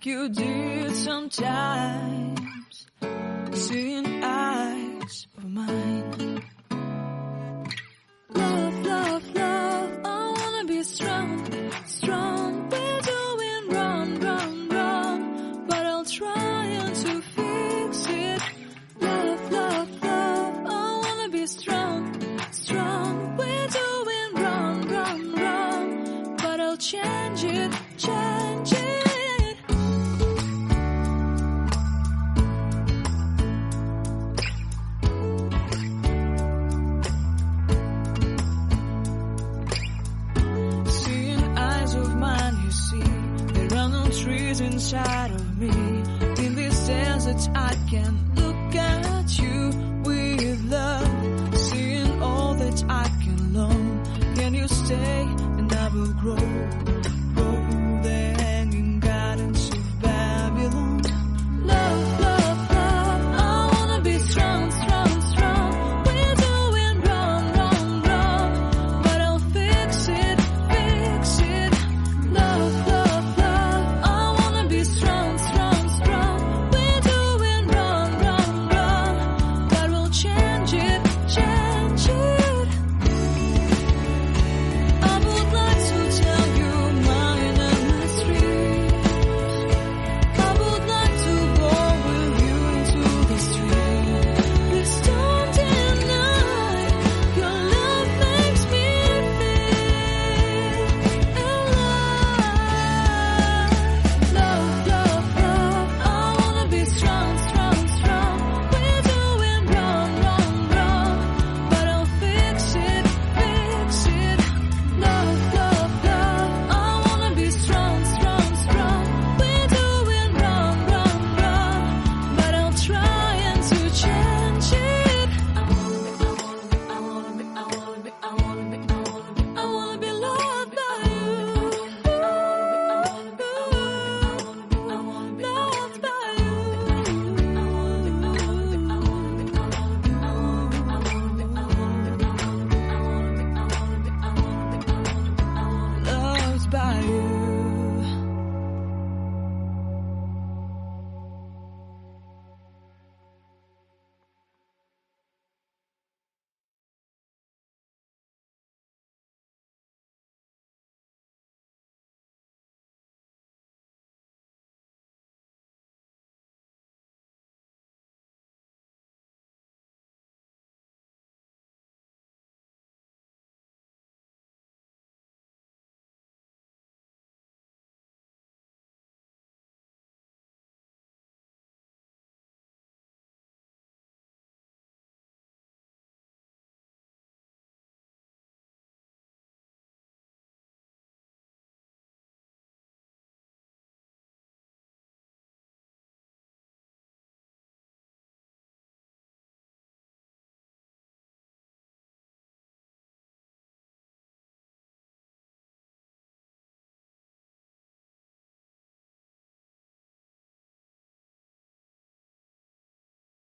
like you did sometimes, seeing eyes of mine. Love, love, love, I wanna be strong, strong. We're doing wrong, wrong, wrong, but I'll try to fix it. Love, love, love, I wanna be strong, strong. We're doing wrong, wrong, wrong, but I'll change it, change it. Trees inside of me. In this desert I can look at you with love, seeing all that I can learn. Can you stay and I will grow the hanging gardens of Babylon. Love, love, love, I wanna be strong, strong, strong. We're doing wrong, wrong, wrong, but I'll fix it, fix it. Love, love, strong, strong, strong. We're doing wrong, wrong, wrong, but we'll change.